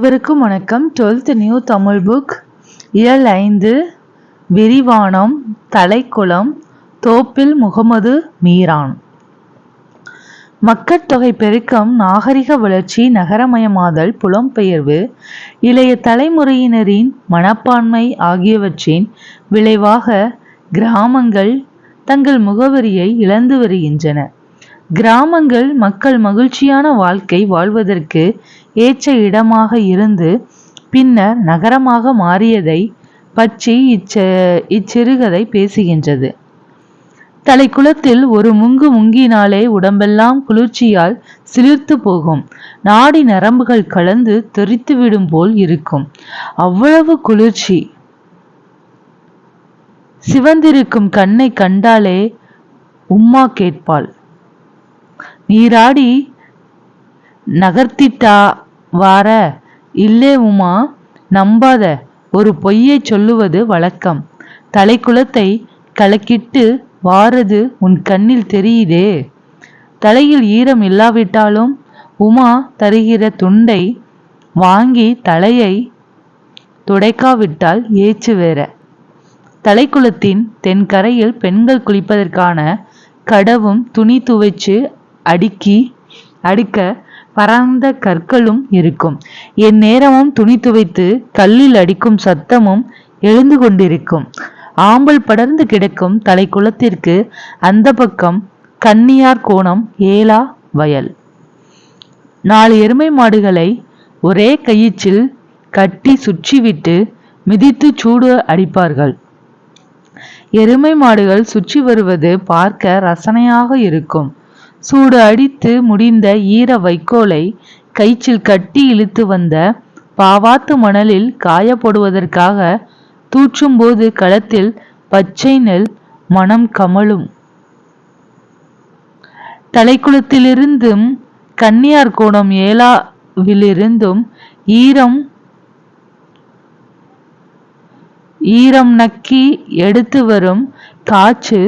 அனைவருக்கும் வணக்கம். 12th new Tamil book இயல் 5 விரிவானம் தலைக்குளம் தோப்பில் முகமது மீரான். மக்கட்தொகை பெருக்கம், நாகரிக வளர்ச்சி, நகரமயமாதல், புலம்பெயர்வு, இளைய தலைமுறையினரின் மனப்பான்மை ஆகியவற்றின் விளைவாக கிராமங்கள் தங்கள் முகவரியை இழந்து வருகின்றன. கிராமங்கள் மக்கள் மகிழ்ச்சியான வாழ்க்கை வாழ்வதற்கு ஏற்ற இடமாக இருந்து பின்னர் நகரமாக மாறியதை பற்றி இச்சிறுகதை பேசுகின்றது. தலைக்குளத்தில் ஒரு முங்கினாலே உடம்பெல்லாம் குளிர்ச்சியால் சிலிர்த்து போகும். நாடி நரம்புகள் கலந்து தெரித்துவிடும் போல் இருக்கும். அவ்வளவு குளிர்ச்சி. சிவந்திருக்கும் கண்ணை கண்டாலே உம்மா கேட்பாள். நீராடி நகர்த்திட்டா வார? இல்லே உமா, நம்பாத. ஒரு பொய்யை சொல்லுவது வழக்கம். தலைக்குளத்தை கலக்கிட்டு வாரது உன் கண்ணில் தெரியுதே. தலையில் ஈரம் இல்லாவிட்டாலும் உமா தருகிற துண்டை வாங்கி தலையை துடைக்காவிட்டால் ஏச்சு வேற. தலைக்குளத்தின் தென்கரையில் பெண்கள் குளிப்பதற்கான கடவும் துணி துவைச்சு அடுக்க பரந்த கற்களும் இருக்கும். என் நேரமும் துணி துவைத்து கல்லில் அடிக்கும் சத்தமும் எழுந்து கொண்டிருக்கும். ஆம்பல் படர்ந்து கிடக்கும் தலைக்குளத்திற்கு அந்த பக்கம் கன்னியார் கோணம் ஏலா வயல். 4 எருமை மாடுகளை ஒரே கயிற்றில் கட்டி சுற்றிவிட்டு மிதித்து சூடு அடிப்பார்கள். எருமை மாடுகள் சுற்றி வருவது பார்க்க ரசனையாக இருக்கும். சூடு அடித்து முடிந்த ஈர வைக்கோலை கயிற்றில் கட்டி இழுத்து வந்த பாவாத்து மணலில் காயப்படுவதற்காக தூற்றும் போது களத்தில் பச்சை நெல் மனம் கமழும். தலைக்குளத்திலிருந்தும் கன்னியார் கோணம் ஏலாவிலிருந்தும் ஈரம் நக்கி எடுத்து வரும் காற்று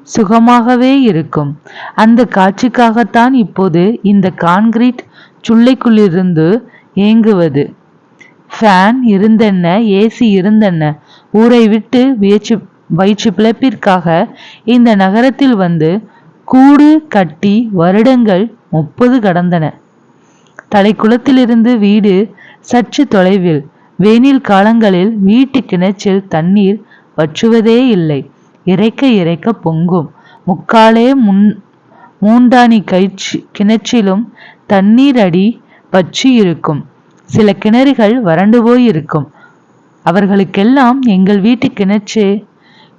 சுகமாகவே இருக்கும். அந்த காட்சிக்காகத்தான் இப்போது இந்த கான்கிரீட் சுள்ளைக்குள்ளிருந்து ஏங்குவது. ஃபேன் இருந்தென்ன, ஏசி இருந்தென்ன, ஊரை விட்டு வயிற்று பிழைப்பிற்காக இந்த நகரத்தில் வந்து கூடு கட்டி வருடங்கள் 30 கடந்தன. தலைக்குளத்திலிருந்து வீடு சற்று தொலைவில். வேனில் காலங்களில் வீட்டு கிணற்றில் தண்ணீர் வற்றுவதே இல்லை. இறைக்க பொங்கும். முக்காலே மூண்டானி கிணற்றிலும் தண்ணீர் அடி பற்றி இருக்கும். சில கிணறுகள் வறண்டு போய் இருக்கும். அவர்களுக்கெல்லாம் எங்கள் வீட்டு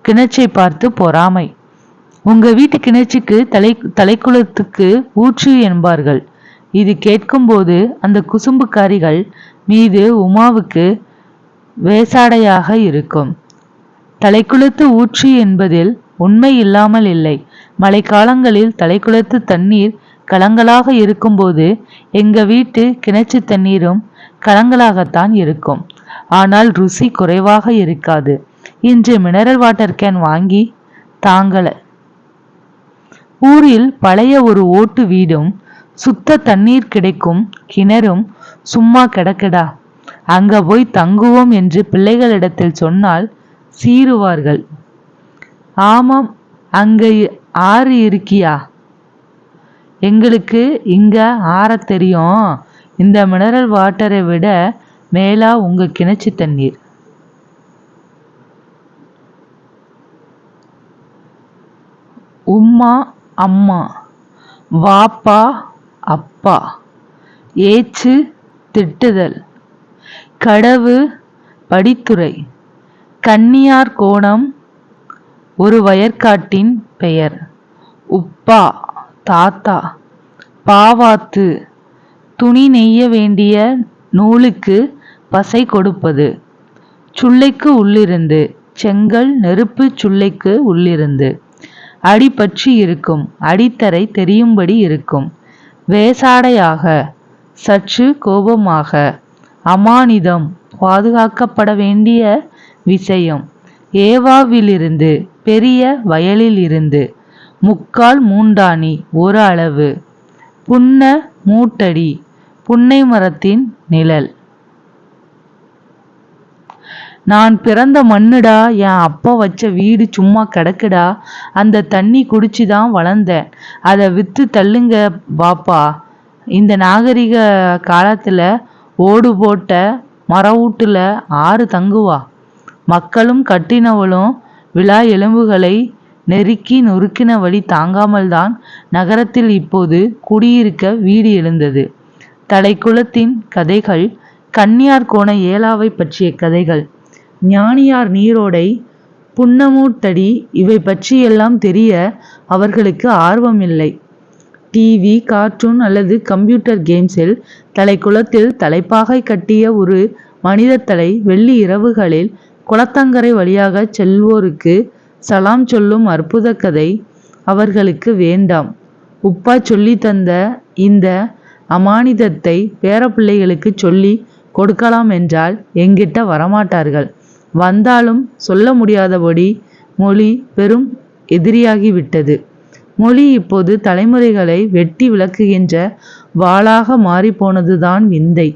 கிணற்றை பார்த்து பொறாமை. உங்க வீட்டு கிணற்றுக்கு தலைக்குளத்துக்கு ஊற்று என்பார்கள். இது கேட்கும்போது அந்த குசும்புக்காரிகள் மீது உமாவுக்கு வேசாடையாக இருக்கும். தலைக்குளத்து ஊற்று என்பதில் உண்மை இல்லாமல் இல்லை. மழைக்காலங்களில் தலைக்குளத்து தண்ணீர் கலங்களாக இருக்கும்போது எங்க வீட்டு கிணற்று தண்ணீரும் கலங்களாகத்தான் இருக்கும். ஆனால் ருசி குறைவாக இருக்காது. இன்று மினரல் வாட்டர் கேன் வாங்கி தாங்கல. ஊரில் பழைய ஒரு ஓட்டு வீடும் சுத்த தண்ணீர் கிடைக்கும் கிணறும் சும்மா கிடக்கடா. அங்க போய் தங்குவோம் என்று பிள்ளைகளிடத்தில் சொன்னால் சீறுவார்கள். ஆமாம், அங்க ஆறு இருக்கியா? எங்களுக்கு இங்க ஆற தெரியும். இந்த மினரல் வாட்டரை விட மேலா உங்க கிணற்று தண்ணீர். உம்மா அம்மா, வாப்பா அப்பா, ஏச்சு திட்டுதல், கடவு படித்துறை, கன்னியார் கோணம் ஒரு வயற்காட்டின் பெயர், உப்பா தாத்தா, பாவாத்து துணி நெய்ய வேண்டிய நூலுக்கு பசை கொடுப்பது, சுள்ளைக்கு உள்ளிருந்து செங்கல் நெருப்பு, சுள்ளைக்கு உள்ளிருந்து அடிபற்றி இருக்கும், அடித்தரை தெரியும்படி இருக்கும், வேசாடையாக சற்று கோபமாக, அமானிதம் பாதுகாக்கப்பட வேண்டிய விஷயம், ஏவாவிலிருந்து பெரிய வயலில் இருந்து, முக்கால் மூண்டானி ஒரு அளவு, புன்ன மூட்டடி புன்னை மரத்தின் நிழல். நான் பிறந்த மண்ணுடா, என் அப்பா வச்ச வீடு சும்மா கிடக்குடா. அந்த தண்ணி குடிச்சுதான் வளர்ந்தேன். அதை வித்து தள்ளுங்க பாப்பா. இந்த நாகரிக காலத்துல ஓடு போட்ட மரவூட்டுல ஆறு தங்குவா. மக்களும் கட்டினவளும் விழா எலும்புகளை நெருக்கி நொறுக்கின வழி தாங்காமல் தான் நகரத்தில் இப்போது குடியிருக்க வீடு எழுந்தது. தலைக்குளத்தின் கதைகள், கன்னியார் கோண ஏலாவை பற்றிய கதைகள், ஞானியார் நீரோடை, புன்னமூட்டடி இவை பற்றியெல்லாம் தெரிய அவர்களுக்கு ஆர்வமில்லை. டிவி, கார்ட்டூன் அல்லது கம்ப்யூட்டர் கேம்ஸில் தலைக்குளத்தில் தலைப்பாகை கட்டிய ஒரு மனித தலை வெள்ளி இரவுகளில் குளத்தங்கரை வழியாக செல்வோருக்கு சலாம் சொல்லும் அற்புத கதை அவர்களுக்கு வேண்டாம். உப்பா சொல்லி தந்த இந்த அமானிதத்தை பேரப்பிள்ளைகளுக்கு சொல்லி கொடுக்கலாம் என்றால் எங்கிட்ட வரமாட்டார்கள். வந்தாலும் சொல்ல முடியாதபடி மொழி பெரும் எதிரியாகிவிட்டது. மொழி இப்போது தலைமுறைகளை வெட்டி விளக்குகின்ற வாளாக மாறிப்போனதுதான் விந்தை.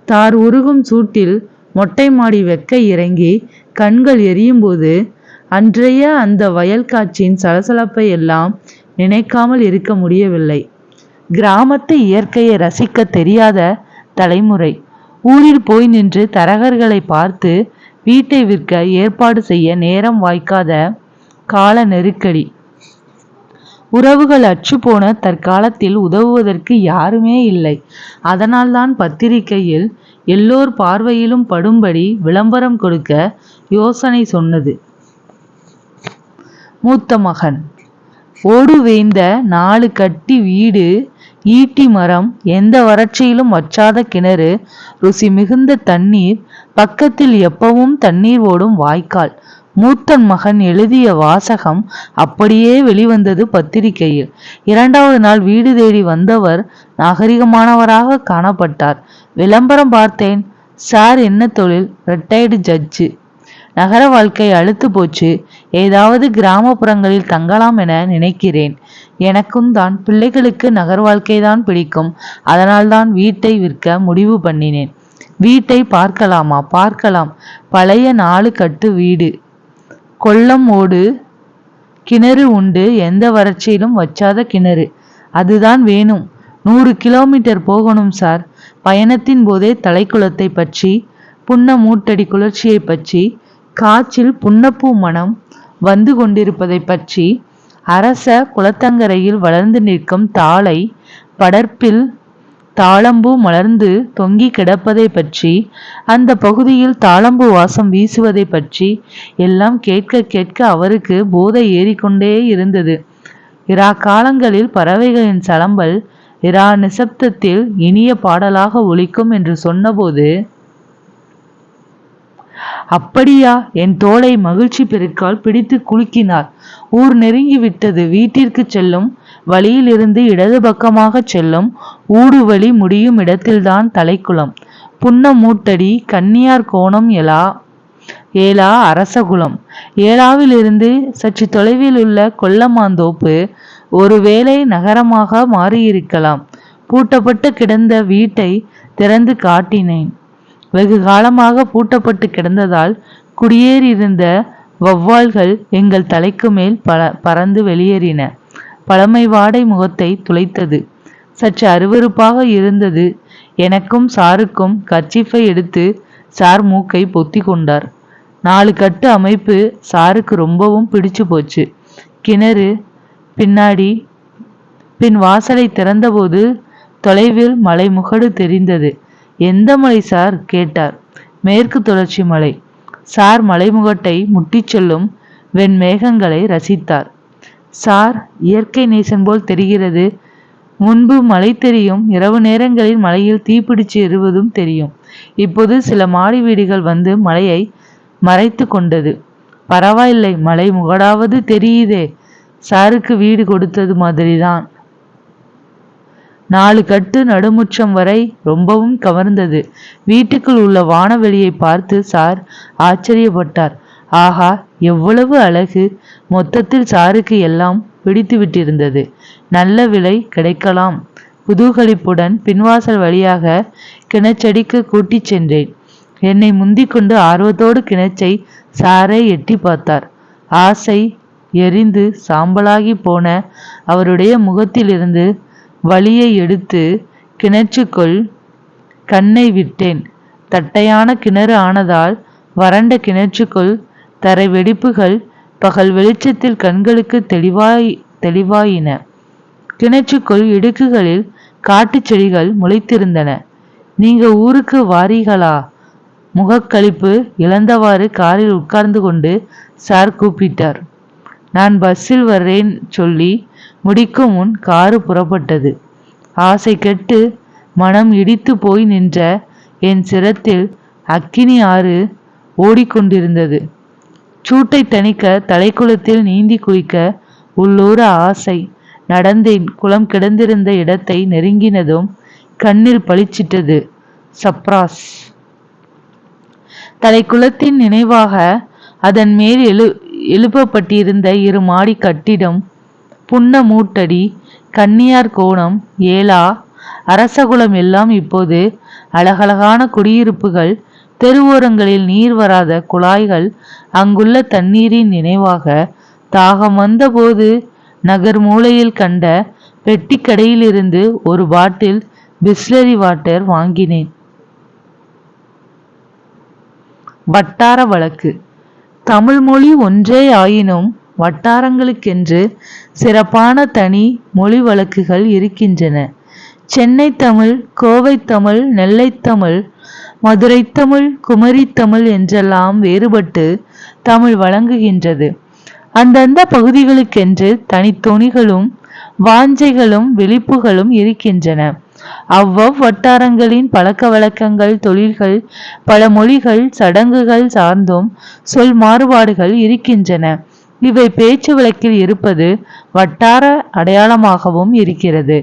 தார் உருகும் சூட்டில் மொட்டை மாடி வெக்க இறங்கி கண்கள் எரியும்போது அன்றைய அந்த வயல் காட்சியின் சலசலப்பை எல்லாம் நினைக்காமல் இருக்க முடியவில்லை. கிராமத்து இயற்கையை ரசிக்க தெரியாத தலைமுறை ஊரில் போய் நின்று தரகர்களை பார்த்து வீட்டை விற்க ஏற்பாடு செய்ய நேரம் வாய்க்காத கால நெருக்கடி. உறவுகள் அற்றுப்போன தற்காலத்தில் உதவுவதற்கு யாருமே இல்லை. அதனால்தான் பத்திரிகையில் எல்லோர் பார்வையிலும் படும்படி விளம்பரம் கொடுக்க யோசனை சொன்னது. மூத்த மகன் ஓடு வேய்ந்த 4 கட்டி வீடு, ஈட்டி மரம், எந்த வறட்சியிலும் வற்றாத கிணறு, ருசி மிகுந்த தண்ணீர், பக்கத்தில் எப்பவும் தண்ணீர் ஓடும் வாய்க்கால். மூத்தன் மகன் எழுதிய வாசகம் அப்படியே வெளிவந்தது பத்திரிகையில். 2வது நாள் வீடு தேடி வந்தவர் நாகரிகமானவராக காணப்பட்டார். விளம்பரம் பார்த்தேன். சார் என்ன தொழில்? Retired judge. நகர வாழ்க்கை அழுத்து போச்சு. ஏதாவது கிராமப்புறங்களில் தங்கலாம் என நினைக்கிறேன். எனக்கும் தான் பிள்ளைகளுக்கு நகர் வாழ்க்கைதான் பிடிக்கும். அதனால்தான் வீட்டை விற்க முடிவு பண்ணினேன். வீட்டை பார்க்கலாமா? பார்க்கலாம். பழைய 4 கட்டு வீடு, கொல்லம் ஓடு, கிணறு உண்டு. எந்த வறட்சியிலும் வற்றாத கிணறு. அதுதான் வேணும். 100 கிலோமீட்டர் போகணும் சார். பயணத்தின் போதே தலைக்குளத்தை பற்றி, புன்ன மூட்டடி குளிர்ச்சியை பற்றி, காற்றில் புன்னப்பூ மனம் வந்து கொண்டிருப்பதை பற்றி, அரச குளத்தங்கரையில் வளர்ந்து நிற்கும் தாளை படர்ப்பில் தாளம்பூ மலர்ந்து தொங்கி கிடப்பதை பற்றி, அந்த பகுதியில் தாளம்பூ வாசம் வீசுவதை பற்றி எல்லாம் கேட்க கேட்க அவருக்கு போதை ஏறிக்கொண்டே இருந்தது. இரா காலங்களில் பறவைகளின் சலம்பல் இரா நிசப்தத்தில் இனிய பாடலாக ஒலிக்கும் என்று சொன்னபோது, அப்படியா? என் தோளை மகிழ்ச்சி பெருக்கால் பிடித்து குலுக்கினார். ஊர் நெருங்கிவிட்டது. வீட்டிற்கு செல்லும் வழியில் இருந்து இடது பக்கமாக செல்லும் ஊடு வழி முடியும் இடத்தில்தான் தலைக்குளம். புன்ன மூட்டடி, கன்னியார் கோணம், ஏலா அரசகுளம். ஏலாவிலிருந்து சற்று தொலைவில் உள்ள கொல்லமாந்தோப்பு ஒருவேளை நகரமாக மாறியிருக்கலாம். பூட்டப்பட்டு கிடந்த வீட்டை திறந்து காட்டினேன். வெகு காலமாக பூட்டப்பட்டு கிடந்ததால் குடியேறியிருந்த வௌவால்கள் எங்கள் தலைக்கு மேல் பறந்து வெளியேறின. பழமை வாடை முகத்தை துளைத்தது. சற்று அருவருப்பாக இருந்தது. எனக்கும் சாருக்கும் கர்ச்சீஃபை எடுத்து சார் மூக்கை பொத்தி கொண்டார். 4 கட்டு அமைப்பு சாருக்கு ரொம்பவும் பிடிச்சு போச்சு. கிணறு பின்னாடி. பின் வாசலை திறந்தபோது தொலைவில் மலை முகடு தெரிந்தது. எந்த மலை சார்? கேட்டார். மேற்கு தொடர்ச்சி மலை. சார் மலைமுகட்டை முட்டிச் செல்லும் வெண்மேகங்களை ரசித்தார். சார் இயற்கை நேசன் போல் தெரிகிறது. முன்பு மலை தெரியும். இரவு நேரங்களில் மலையில் தீப்பிடிச்சு எறுவதும் தெரியும். இப்போது சில மாடி வீடுகள் வந்து மலையை மறைத்து கொண்டது. பரவாயில்லை, மலை முகடாவது தெரியுதே. சாருக்கு வீடு கொடுத்தது மாதிரிதான். 4 கட்டு நடுமுற்றம் வரை ரொம்பவும் கவர்ந்தது. வீட்டுக்குள் உள்ள வானவெளியை பார்த்து சார் ஆச்சரியப்பட்டார். ஆஹா, எவ்வளவு அழகு! மொத்தத்தில் சாருக்கு எல்லாம் பிடித்து விட்டிருந்தது. நல்ல விலை கிடைக்கலாம். குதூகலிப்புடன் பின்வாசல் வழியாக கிணச்சடிக்கு கூட்டிச் சென்றேன். என்னை முந்திக்கொண்டு ஆர்வத்தோடு கிணற்றை சாரை எட்டி பார்த்தார். ஆசை எரிந்து சாம்பலாகி போன அவருடைய முகத்திலிருந்து வலியை எடுத்து கிணற்றுக்குள் கண்ணை விட்டேன். தட்டையான கிணறு ஆனதால் வறண்ட கிணற்றுக்குள் தரை வெடிப்புகள் பகல் வெளிச்சத்தில் கண்களுக்கு தெளிவாயின. கிணற்றுக்குள் இடுக்குகளில் காட்டுச் செடிகள் முளைத்திருந்தன. நீங்க ஊருக்கு வாரீகளா? முகக்களிப்பு இழந்தவாறு காரில் உட்கார்ந்து கொண்டு சார் கூப்பிட்டார். நான் பஸ்ஸில் வர்றேன் சொல்லி முடிக்கும் முன் காரு புறப்பட்டது. ஆசை கெட்டு மனம் இடித்து போய் நின்ற என் சிரத்தில் அக்கினி ஆறு ஓடிக்கொண்டிருந்தது. சூட்டை தணிக்க தலைக்குளத்தில் நீந்தி குளிக்க உள்ளூர ஆசை. நடந்தேன். குளம் கிடந்திருந்த இடத்தை நெருங்கினதும் கண்ணில் பளிச்சிட்டது. சப்ராஸ். தலைக்குளத்தின் நினைவாக அதன் மேல் எழுப்பப்பட்டிருந்த 2 மாடி கட்டிடம், புன்ன மூட்டடி, கன்னியார் கோணம், ஏலா, அரசகுலம் எல்லாம் இப்போது அழகழகான குடியிருப்புகள். தெருவோரங்களில் நீர் வராத குழாய்கள். அங்குள்ள தண்ணீரின் நினைவாக தாகம் வந்தபோது நகர் மூலையில் கண்ட பெட்டி கடையிலிருந்து ஒரு பாட்டில் பிஸ்லரி வாட்டர் வாங்கினேன். வட்டார வழக்கு. தமிழ் மொழி ஒன்றே ஆயினும் வட்டாரங்களுக்கென்று சிறப்பான தனி மொழி வழக்குகள் இருக்கின்றன. சென்னை தமிழ், கோவை தமிழ், நெல்லை தமிழ், மதுரை தமிழ், குமரி தமிழ் என்றெல்லாம் வேறுபட்டு தமிழ் வழங்குகின்றது. அந்தந்த பகுதிகளுக்கென்று தனித்தொனிகளும் வாஞ்சைகளும் விழிப்புகளும் இருக்கின்றன. வட்டாரங்களின் பழக்க வழக்கங்கள், தொழில்கள், பல மொழிகள், சடங்குகள் சார்ந்தும் சொல் மாறுபாடுகள் இருக்கின்றன. இவை பேச்சு வழக்கில் இருப்பது வட்டார அடையாளமாகவும் இருக்கிறது.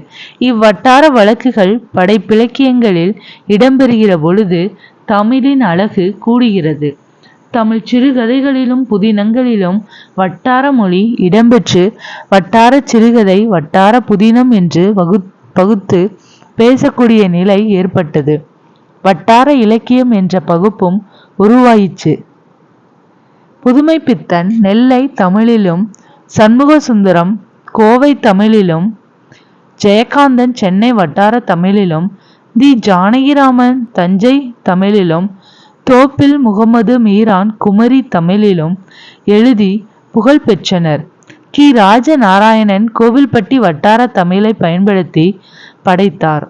இவ்வட்டார வழக்குகள் படைப்பிலக்கியங்களில் இடம்பெறுகிற பொழுது தமிழின் அழகு கூடுகிறது. தமிழ் சிறுகதைகளிலும் புதினங்களிலும் வட்டார மொழி இடம்பெற்று வட்டார சிறுகதை, வட்டார புதினம் என்று பகுத்து பேசக்கூடிய நிலை ஏற்பட்டது. வட்டார இலக்கியம் என்ற பகுப்பும் உருவாயிற்று. புதுமை பித்தன் நெல்லை தமிழிலும், சண்முக சுந்தரம் கோவை தமிழிலும், ஜெயகாந்தன் சென்னை வட்டார தமிழிலும், தி. ஜானகிராமன் தஞ்சை தமிழிலும், தோப்பில் முகமது மீரான் குமரி தமிழிலும் எழுதி புகழ் பெற்றனர். கி. ராஜநாராயணன் கோவில்பட்டி வட்டார தமிழை பயன்படுத்தி படைத்தார்.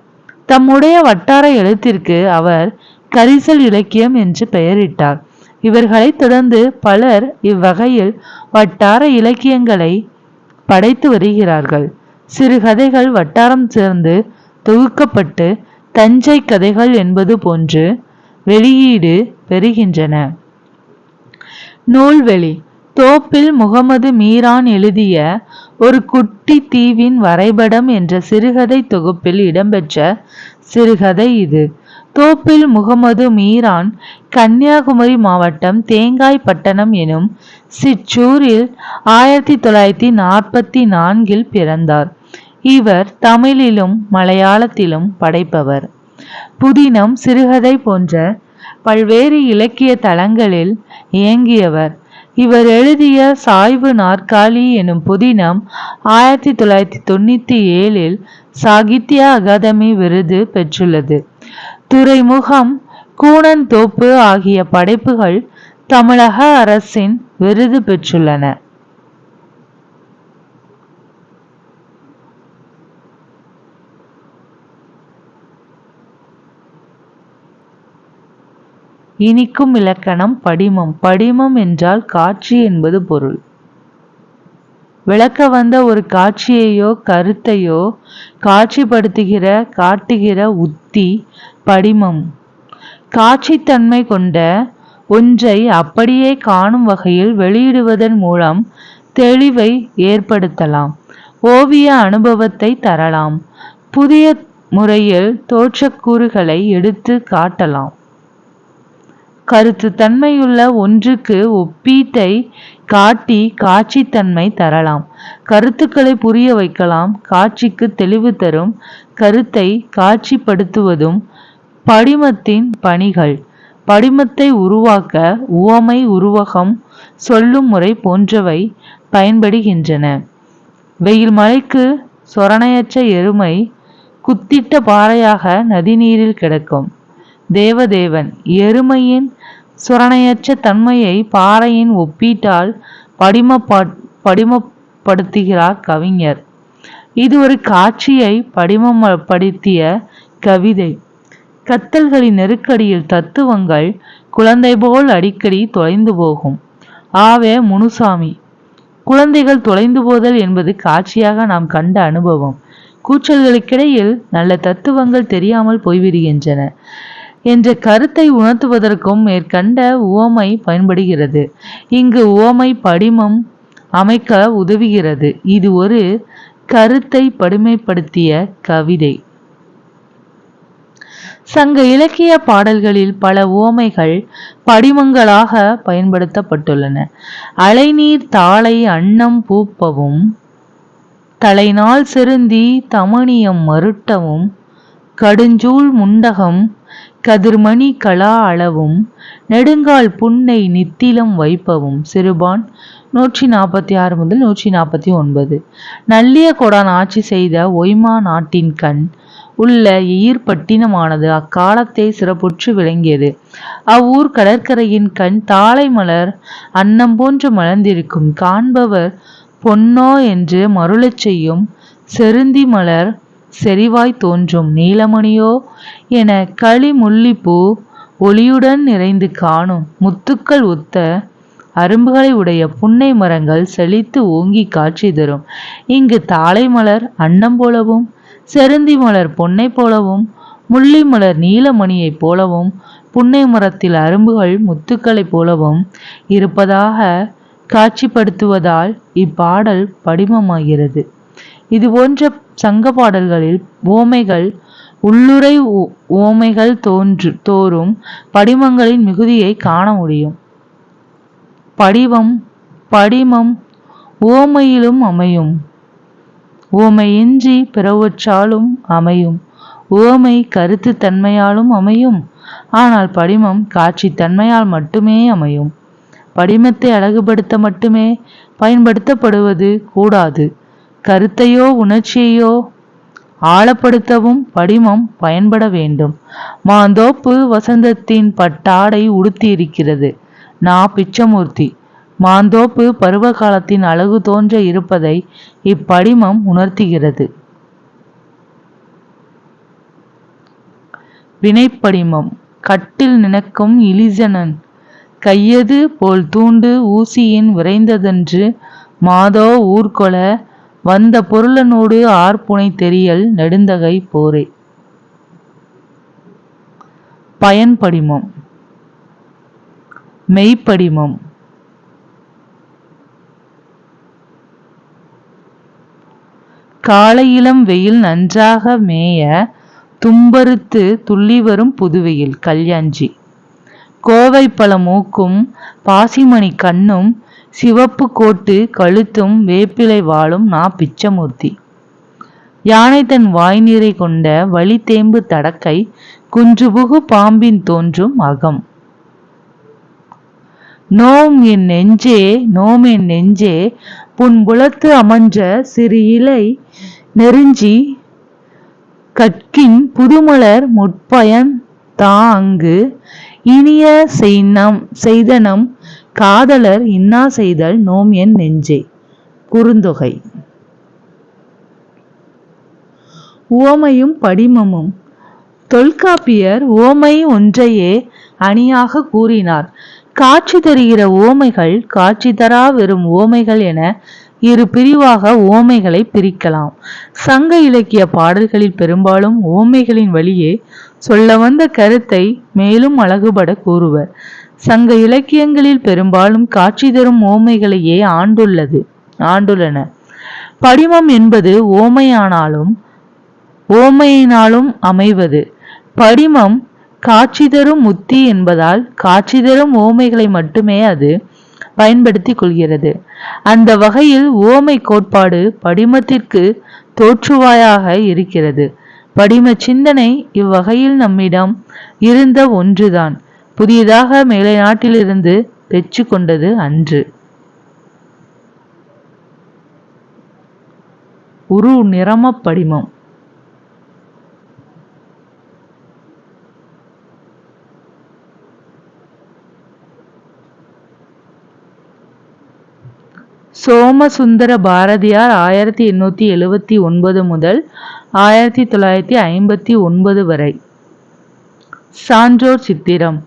தம்முடைய வட்டார எழுத்திற்கு அவர் கரிசல் இலக்கியம் என்று பெயரிட்டார். இவர்களை தொடர்ந்து பலர் இவ்வகையில் வட்டார இலக்கியங்களை படைத்து வருகிறார்கள். சிறுகதைகள் வட்டாரம் சேர்ந்து தொகுக்கப்பட்டு தஞ்சை கதைகள் என்பது போன்று வெளியீடு பெறுகின்றன. நூல்வெளி. தோப்பில் முகமது மீரான் எழுதிய ஒரு குட்டி தீவின் வரைபடம் என்ற சிறுகதை தொகுப்பில் இடம்பெற்ற சிறுகதை இது. தோப்பில் முகமது மீரான் கன்னியாகுமரி மாவட்டம் தேங்காய்பட்டணம் எனும் சிற்றூரில் 1944 பிறந்தார். இவர் தமிழிலும் மலையாளத்திலும் படைப்பவர். புதினம், சிறுகதை போன்ற பல்வேறு இலக்கிய தளங்களில் இயங்கியவர். இவர் எழுதிய சாய்வு நாற்காலி எனும் புதினம் 1997 சாகித்ய அகாதமி விருது பெற்றுள்ளது. துறைமுகம், கூனந்தோப்பு ஆகிய படைப்புகள் தமிழக அரசின் விருது பெற்றுள்ளன. இனிக்கும் இலக்கணம். படிமம். படிமம் என்றால் காட்சி என்பது பொருள். விளக்க வந்த ஒரு காட்சியையோ கருத்தையோ காட்சிப்படுத்துகிற காட்டுகிற உத்தி படிமம். காட்சித்தன்மை கொண்ட ஒன்றை அப்படியே காணும் வகையில் வெளியிடுவதன் மூலம் தெளிவை ஏற்படுத்தலாம். ஓவிய அனுபவத்தை தரலாம். புதிய முறையில் தோற்றக்கூறுகளை எடுத்து காட்டலாம். கருத்து தன்மையுள்ள ஒன்றுக்கு ஒப்பீட்டை காட்டி காட்சித்தன்மை தரலாம். கருத்துக்களை புரிய வைக்கலாம். காட்சிக்கு தெளிவு தரும் கருத்தை காட்சிப்படுத்துவதும் படிமத்தின் பணிகள். படிமத்தை உருவாக்க உவமை, உருவகம், சொல்லும் முறை போன்றவை பயன்படுகின்றன. வெயில் மழைக்கு சொரணையற்ற எருமை குத்திட்ட பாறையாக நதிநீரில் கிடக்கும். தேவதேவன் எருமையின் சொரணையற்ற தன்மையை பாறையின் ஒப்பீட்டால் படிமப்படுத்துகிறார் கவிஞர். இது ஒரு காட்சியை படிமப்படுத்திய கவிதை. கத்தல்களின் நெருக்கடியில் தத்துவங்கள் குழந்தை போல் அடிக்கடி தொலைந்து போகும். ஆவே முனுசாமி. குழந்தைகள் தொலைந்து போதல் என்பது காட்சியாக நாம் கண்ட அனுபவம். கூச்சல்களுக்கிடையில் நல்ல தத்துவங்கள் தெரியாமல் போய்விடுகின்றன என்ற கருத்தை உணர்த்துவதற்கும் மேற்கண்ட உவமை பயன்படுகிறது. இங்கு உவமை படிமம் அமைக்க உதவுகிறது. இது ஒரு கருத்தை படிமைப்படுத்திய கவிதை. சங்க இலக்கிய பாடல்களில் பல உவமைகள் படிமங்களாக பயன்படுத்தப்பட்டுள்ளன. அலைநீர் தாளை அன்னம் பூப்பவும், தலைநாள் செருந்தி தமணியம் மருட்டவும், கடுஞ்சூழ் முண்டகம் கதிர்மணி கலா அளவும், நெடுங்கால் புன்னை நித்திலம் வைப்பவும். சிறுபான் 146 முதல் 149. நல்லிய கொடான் ஆட்சி செய்த ஒய்மா நாட்டின் கண் உள்ள எயிற்பட்டினமானது அக்காலத்தை சிறப்புற்று விளங்கியது. அவ்வூர் கடற்கரையின் கண் தாளை மலர் அன்னம் போன்று மலர்ந்திருக்கும். காண்பவர் பொன்னோ என்று மருளச் செய்யும். செருந்தி மலர் செறிவாய் தோன்றும். நீலமணியோ என களி முல்லிப்பூ ஒளியுடன் நிறைந்து காணும். முத்துக்கள் ஒத்த அரும்புகளை உடைய புன்னை மரங்கள் செழித்து ஓங்கி காட்சி தரும். இங்கு தாளை மலர் அன்னம் போலவும், செருந்தி மலர் பொன்னை போலவும், முள்ளி மலர் நீலமணியைப் போலவும், புன்னை மரத்தில் அரும்புகள் முத்துக்களைப் போலவும் இருப்பதாக காட்சிப்படுத்துவதால் இப்பாடல் படிமமாகிறது. இதுபோன்ற சங்க பாடல்களில் உவமைகள், உள்ளுரை உவமைகள் தோறும் படிமங்களின் மிகுதியை காண முடியும். படிமம் உவமையிலும் அமையும். உவமையின்றி பிறவற்றாலும் அமையும். உவமை கருத்து தன்மையாலும் அமையும். ஆனால் படிமம் காட்சி தன்மையால் மட்டுமே அமையும். படிமத்தை அழகுபடுத்த மட்டுமே பயன்படுத்தப்படுவது கூடாது. கருத்தையோ உணர்ச்சியையோ ஆழப்படுத்தவும் படிமம் பயன்பட வேண்டும். மாந்தோப்பு வசந்தத்தின் பட்டாடை உடுத்தியிருக்கிறது. நா. பிச்சமூர்த்தி. மாந்தோப்பு பருவ காலத்தின் அழகு தோன்ற இருப்பதை இப்படிமம் உணர்த்துகிறது. வினைப்படிமம். கட்டில் நினைக்கும் இளிசனன் கையது போல் தூண்டு ஊசியின் விரைந்ததன்று மாதோ ஊர்கொள வந்த பொருளனோடு ஆர்ப்புனை தெரியல் நெடுந்தகை போரே. பயன்படிமம். மெய்ப்படிமம். காலையிளம் வெயில் நன்றாக மேய தும்பறுத்து துள்ளி வரும் புதுவெயில். கல்யாஞ்சி. கோவைப்பழ மூக்கும் பாசிமணி கண்ணும் சிவப்பு கோட்டு கழுத்தும் வேப்பிலை வாழும் நா. பிச்சமூர்த்தி. யானை தன் வாய் நீரை கொண்ட வழி தேம்பு தடக்கை குன்றுபுகு பாம்பின் தோன்றும் அகம். நோம் என் நெஞ்சே, நோம் என் நெஞ்சே, புன்புலத்து அமன்ற சிறு இலை நெருஞ்சி கற்கின் புதுமலர் முற்பயன் அங்கு இனிய செய்தனம் காதலர் இன்னா செய்தல் நோம் என் நெஞ்சே. குறுந்தொகை. உவமையும் படிமமும். தொல்காப்பியர் உவமை ஒன்றையே அணியாக கூறினார். காட்சி தருகிற உவமைகள், காட்சி தரா வெறும் உவமைகள் என இரு பிரிவாக உவமைகளை பிரிக்கலாம். சங்க இலக்கிய பாடல்களில் பெரும்பாலும் உவமைகளின் வழியே சொல்ல வந்த கருத்தை மேலும் அழகுபட கூறுவர். சங்க இலக்கியங்களில் பெரும்பாலும் காட்சி தரும் உவமைகளையே ஆண்டுள்ளன. படிமம் என்பது ஓமையினாலும் அமைவது. படிமம் காட்சி தரும் முத்தி என்பதால் காட்சி தரும் உவமைகளை மட்டுமே அது பயன்படுத்திக் கொள்கிறது. அந்த வகையில் உவமை கோட்பாடு படிமத்திற்கு தோற்றுவாயாக இருக்கிறது. படிம சிந்தனை இவ்வகையில் நம்மிடம் இருந்த ஒன்றுதான். புதியதாக மேலை நாட்டிலிருந்து பெற்று கொண்டது அன்று. உரு நிறம படிமம். சோமசுந்தர பாரதியார் 1879 முதல் 1959 வரை. சான்றோர் சித்திரம்.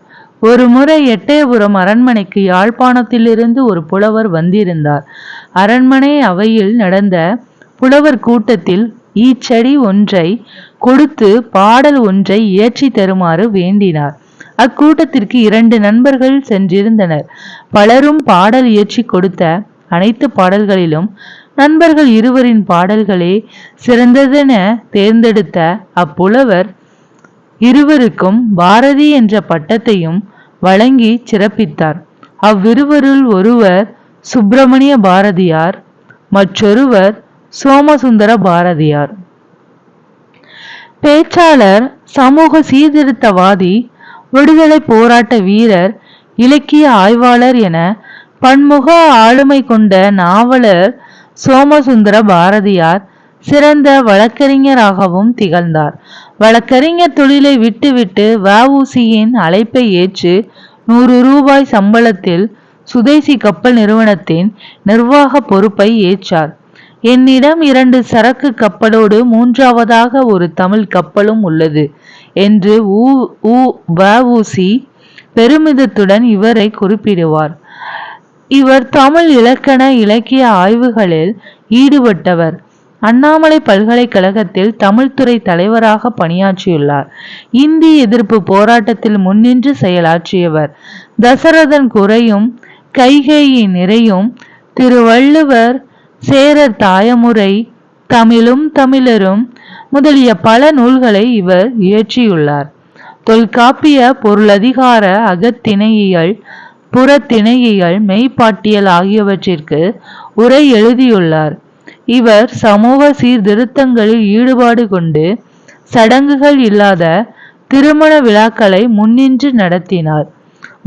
ஒரு முறை எட்டயபுரம் அரண்மனைக்கு யாழ்ப்பாணத்திலிருந்து ஒரு புலவர் வந்திருந்தார். அரண்மனை அவையில் நடந்த புலவர் கூட்டத்தில் ஈச்செடி ஒன்றை கொடுத்து பாடல் ஒன்றை இயற்றி தருமாறு வேண்டினார். அக்கூட்டத்திற்கு 2 நண்பர்கள் சென்றிருந்தனர். பலரும் பாடல் இயற்றி கொடுத்த அனைத்து பாடல்களிலும் நண்பர்கள் இருவரின் பாடல்களே சிறந்ததென தேர்ந்தெடுத்த அப்புலவர் இருவருக்கும் பாரதி என்ற பட்டத்தையும் வழங்கி சிறப்பித்தார். அவ்விருவருள் ஒருவர் சுப்பிரமணிய பாரதியார், மற்றொருவர் சோமசுந்தர பாரதியார். பேச்சாளர், சமூக சீர்திருத்தவாதி, விடுதலை போராட்ட வீரர், இலக்கிய ஆய்வாளர் என பன்முக ஆளுமை கொண்ட நாவலர் சோமசுந்தர பாரதியார் சிறந்த வழக்கறிஞராகவும் திகழ்ந்தார். வழக்கறிஞர் தொழிலை விட்டுவிட்டு வ.உ.சி.யின் அழைப்பை ஏற்று 100 ரூபாய் சம்பளத்தில் சுதேசி கப்பல் நிறுவனத்தின் நிர்வாக பொறுப்பை ஏற்றார். என்னிடம் 2 சரக்கு கப்பலோடு 3வதாக ஒரு தமிழ் கப்பலும் உள்ளது என்று வ.உ.சி. பெருமிதத்துடன் இவரை குறிப்பிடுவார். இவர் தமிழ் இலக்கண இலக்கிய ஆய்வுகளில் ஈடுபட்டவர். அண்ணாமலை பல்கலைக்கழகத்தில் தமிழ்துறை தலைவராக பணியாற்றியுள்ளார். இந்தி எதிர்ப்பு போராட்டத்தில் முன்னின்று செயலாற்றியவர். தசரதன் குறையும் கைகேயி நிறையும், திருவள்ளுவர், சேரர் தாயமுறை, தமிழும் தமிழரும் முதலிய பல நூல்களை இவர் இயற்றியுள்ளார். தொல்காப்பிய, பொருளதிகார, அகத்திணையியல், புறத்திணையியல், மெய்ப்பாட்டியல் ஆகியவற்றிற்கு உரை எழுதியுள்ளார். இவர் சமூக சீர்திருத்தங்களில் ஈடுபாடு கொண்டு சடங்குகள் இல்லாத திருமண விழாக்களை முன்னின்று நடத்தினார்.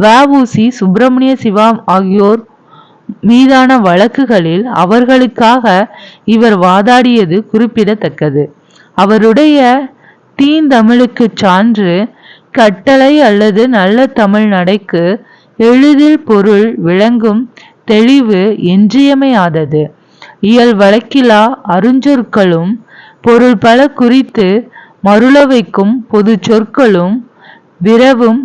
வ.உ.சி. சுப்பிரமணிய சிவா ஆகியோர் மீதான வழக்குகளில் அவர்களுக்காக இவர் வாதாடியது குறிப்பிடத்தக்கது. அவருடைய தீந்தமிழுக்கு சான்று, கட்டளை அல்லது நல்ல தமிழ் நடைக்கு எளிதில் பொருள் விளங்கும் தெளிவு இன்றியமையாதது. இயல் வழக்கிலா அருஞ்சொற்களும், பொருள் பல குறித்து மருள வைக்கும் பொது சொற்களும், விரவும்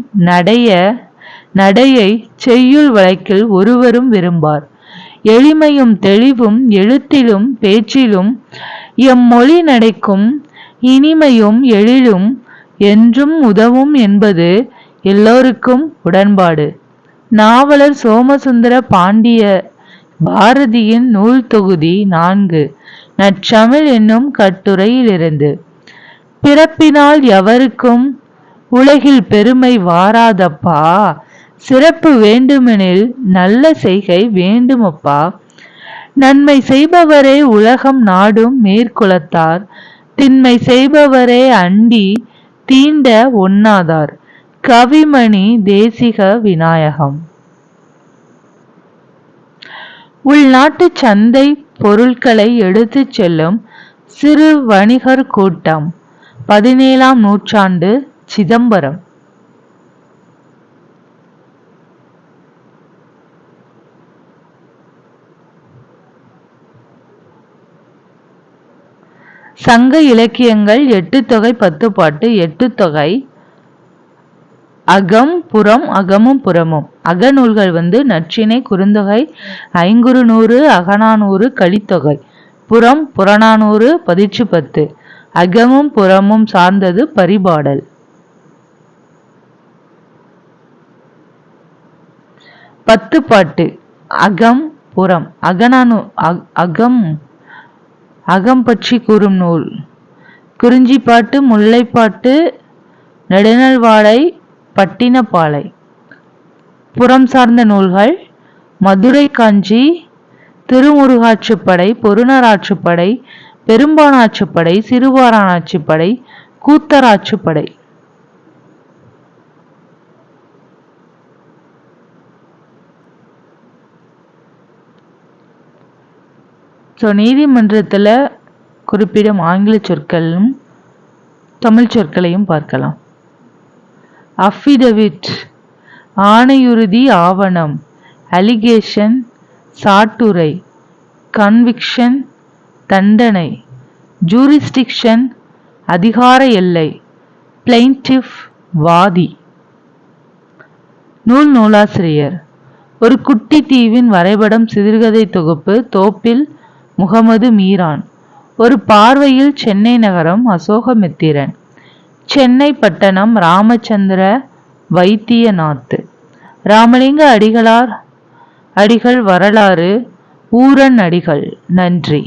நடையை செய்யுள் வழக்கில் ஒருவரும் விரும்பார். எளிமையும் தெளிவும் எழுத்திலும் பேச்சிலும், எம்மொழி நடைக்கும் இனிமையும் எழிலும் என்றும் உதவும் என்பது எல்லோருக்கும் உடன்பாடு. நாவலர் சோமசுந்தர பாரதியின் நூல் தொகுதி 4 நற்றமிழ் என்னும் கட்டுரையிலிருந்து. பிறப்பினால் எவருக்கும் உலகில் பெருமை வாராதப்பா, சிறப்பு வேண்டுமெனில் நல்ல செய்கை வேண்டுமப்பா. நன்மை செய்பவரே உலகம் நாடும் மேற்குலத்தார், திண்மை செய்பவரே அண்டி தீண்ட ஒண்ணாதார். கவிமணி தேசிக விநாயகம். உள்நாட்டு சந்தை பொருட்களை எடுத்துச் செல்லும் சிறு வணிகர் கூட்டம். 17ஆம் நூற்றாண்டு, சிதம்பரம். சங்க இலக்கியங்கள் 8 தொகை 10 பாட்டு. 8 தொகை அகம் புறம். அகமும் புறமும். அகநூல்கள் நற்றிணை, குறுந்தொகை, ஐங்குறுநூறு, அகநானூறு, கலித்தொகை. புறம் புறநானூறு, பதிற்று 10. அகமும் புறமும் சார்ந்தது பரிபாடல். பத்துப்பாட்டு. அகம் புறம். அகம் பற்றி கூறும் நூல். குறிஞ்சிப்பாட்டு, முல்லைப்பாட்டு, நெடுநல்வாடை, பட்டினப்பாலை. புறம் சார்ந்த நூல்கள் மதுரை காஞ்சி, திருமுருகாற்றுப்படை, பொருணராற்றுப்படை, பெரும்பானாற்றுப்படை, சிறுவாரானாற்றுப்படை, கூத்தராற்றுப்படை. ஸோ நீதிமன்றத்தில் குறிப்பிடும் ஆங்கில சொற்களும் தமிழ் சொற்களையும் பார்க்கலாம். அஃபிடவிட் ஆணையுறுதி ஆவணம், அலிகேஷன் சாட்டுரை, கன்விக்ஷன் தண்டனை, ஜூரிஸ்டிக்ஷன் அதிகார எல்லை, பிளைன்டிஃப் வாதி. நூலாசிரியர் ஒரு குட்டி தீவின் வரைபடம் சிறுகதை தொகுப்பு தோப்பில் முகமது மீரான். ஒரு பார்வையில் சென்னை நகரம் அசோகமித்திரன். சென்னை பட்டணம் ராமச்சந்திர வைத்தியநாத். ராமலிங்க அடிகள் வரலாறு ஊரன் அடிகள். நன்றி.